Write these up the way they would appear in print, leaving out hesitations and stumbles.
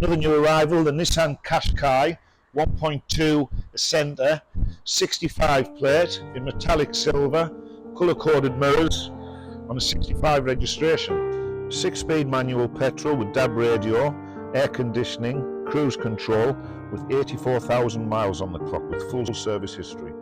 Another new arrival, the Nissan Qashqai 1.2 Centre, 65 plate in metallic silver, colour-coded mirrors on a 65 registration. 6-speed manual petrol with DAB radio, air conditioning, cruise control with 84,000 miles on the clock with full service history.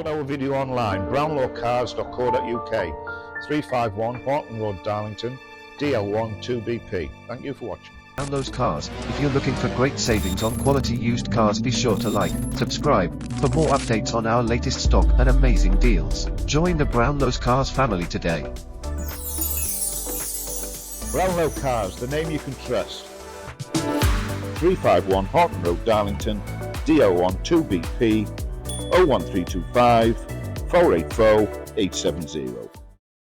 Our video online, brownlowcars.co.uk, 351 Horton Road, Darlington, DL1 2BP. Thank you for watching. Brownlow's Cars. If you're looking for great savings on quality used cars, be sure to like, subscribe, for more updates on our latest stock and amazing deals. Join the Brownlow's Cars family today. Brownlow Cars, the name you can trust. 351 Horton Road, Darlington, DL1 2BP, 01325 484 870.